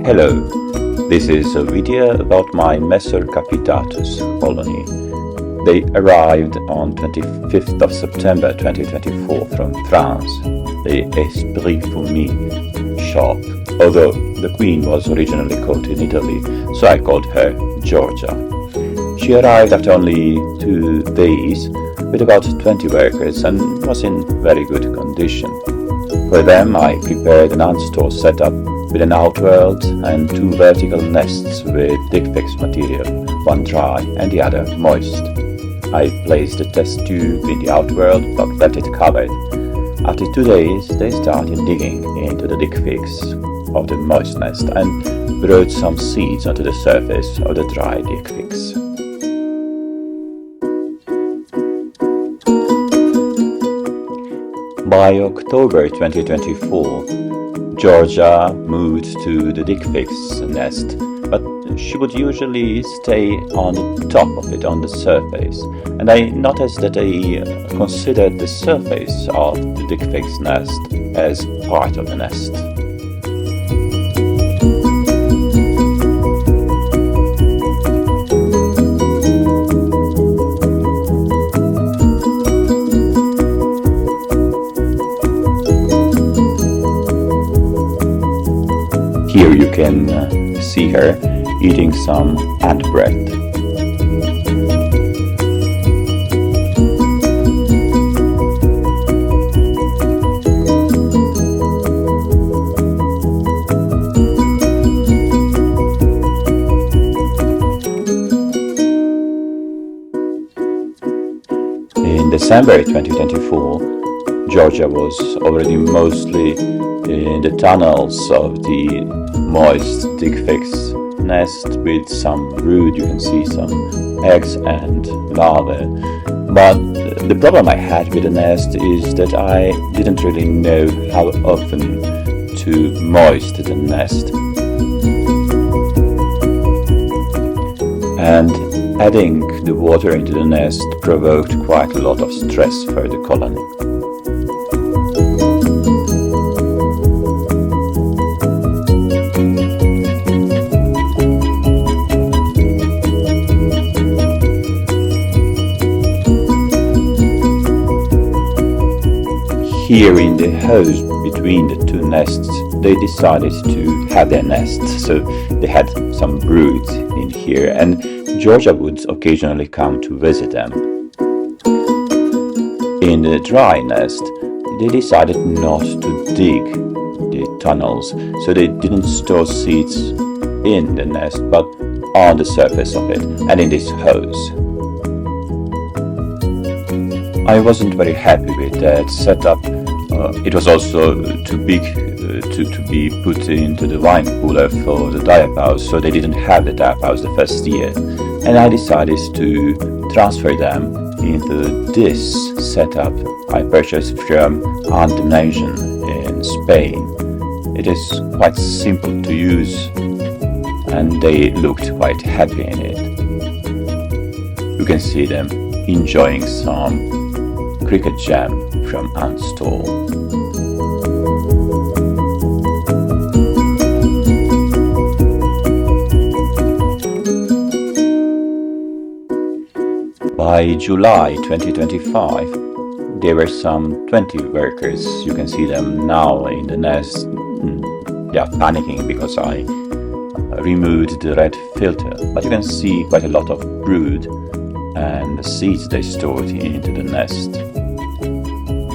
Hello, this is a video about my Messor capitatus colony. They arrived on 25th of September 2024 from France, the Esprit Fumi shop, although the queen was originally caught in Italy, so I called her Georgia. She arrived after only 2 days with about 20 workers and was in very good condition. For them I prepared an ant-store setup with an outworld and 2 vertical nests with dig fix material, one dry and the other moist. I placed a test tube in the outworld but left it covered. After 2 days they started digging into the dig fix of the moist nest and brought some seeds onto the surface of the dry dig fix. By October 2024, Georgia moved to the dig fix nest, but she would usually stay on the top of it, on the surface, and I noticed that they considered the surface of the dig fix nest as part of the nest. Here you can see her eating some ant bread. In December 2024, Georgia was already mostly in the tunnels of the moist dig fix nest with some brood. You can see some eggs and larvae. But the problem I had with the nest is that I didn't really know how often to moist the nest. And adding the water into the nest provoked quite a lot of stress for the colony. Here in the house between the 2 nests, they decided to have their nest, so they had some brood in here, and Georgia would occasionally come to visit them. In the dry nest, they decided not to dig the tunnels, so they didn't store seeds in the nest, but on the surface of it and in this house. I wasn't very happy with that setup. It was also too big to be put into the wine cooler for the diapause, so they didn't have the diapause the first year. And I decided to transfer them into this setup I purchased from Maturation in Spain. It is quite simple to use and they looked quite happy in it. You can see them enjoying some cricket jam from ant store. By July 2025, there were some 20 workers. You can see them now in the nest. They are panicking because I removed the red filter, but you can see quite a lot of brood and the seeds they stored into the nest.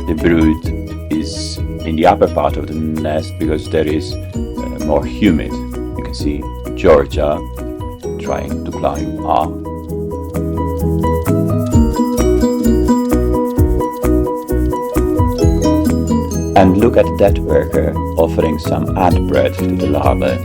The brood is in the upper part of the nest because there is more humid. You can see Georgia trying to climb up. And look at that worker offering some ant bread to the larvae.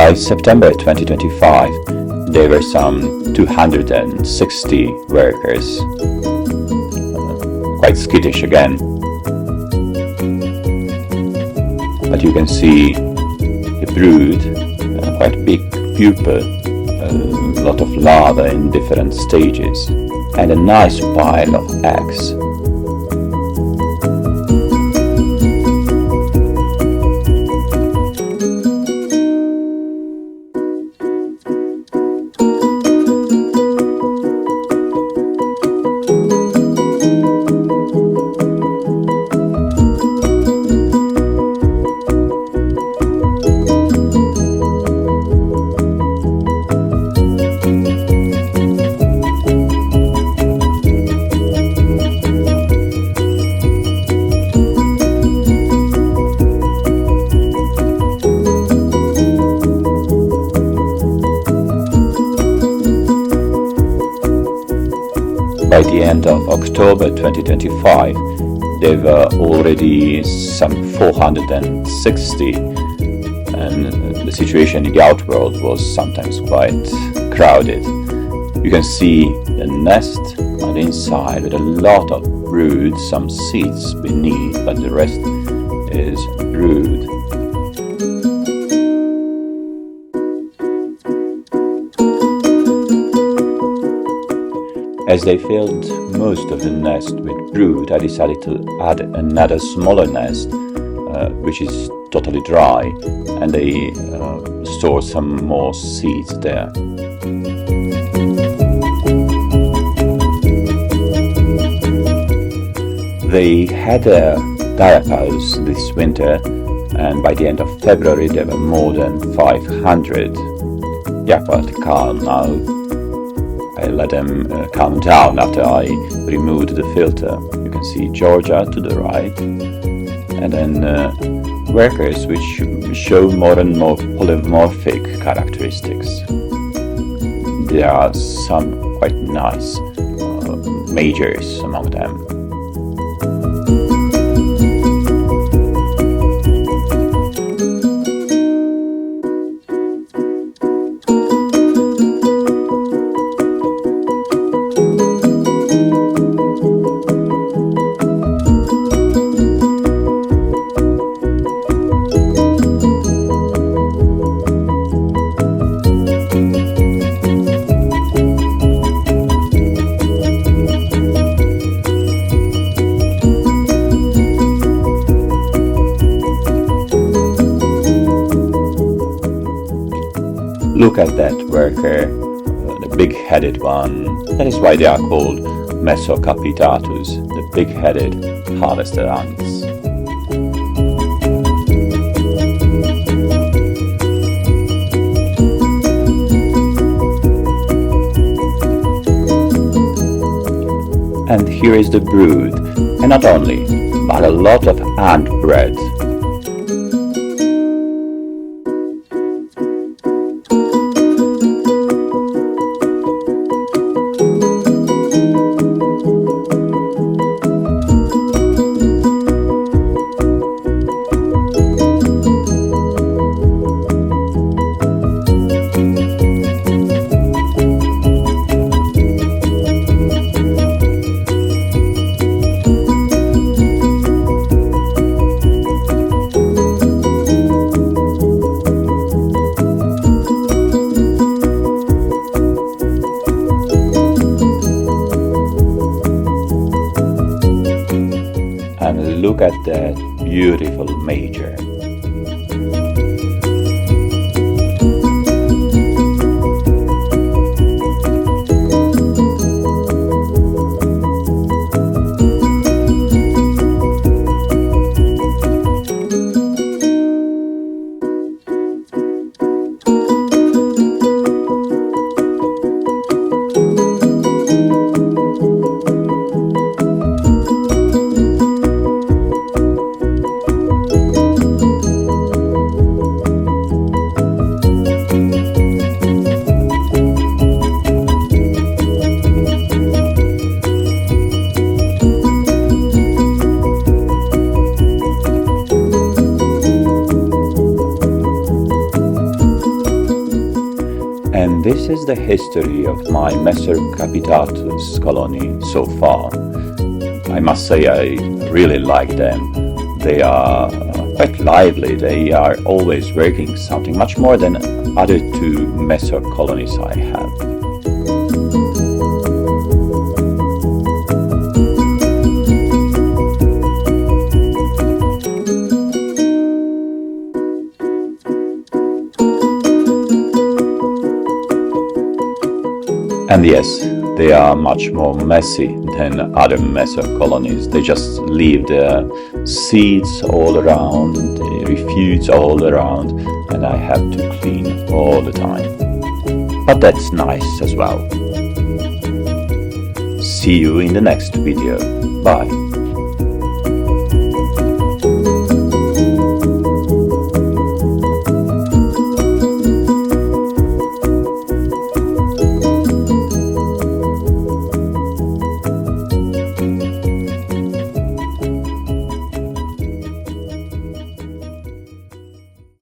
By September 2025, there were some 260 workers. Quite skittish again. But you can see the brood, quite big pupa, a lot of larvae in different stages, and a nice pile of eggs. By the end of October 2025, there were already some 460, and the situation in the outworld was sometimes quite crowded. You can see the nest on the inside with a lot of brood, some seeds beneath, but the rest is brood. As they filled most of the nest with brood, I decided to add another smaller nest, which is totally dry, and they stored some more seeds there. They had a capitatus this winter, and by the end of February there were more than 500. They are quite calm now. I let them calm down after I removed the filter. You can see Georgia to the right, and then workers which show more and more polymorphic characteristics. There are some quite nice majors among them. Look at that worker, the big-headed one. That is why they are called Messor capitatus, the big-headed harvester ants. And here is the brood, and not only, but a lot of ant bread. And look at that beautiful major. this is the history of my Messor capitatus colony so far. I must say I really like them. They are quite lively. They are always working something much more than other two Messor colonies I have. And yes, they are much more messy than other Messor colonies. They just leave their seeds all around, the refuse all around, and I have to clean all the time. But that's nice as well. See you in the next video. Bye.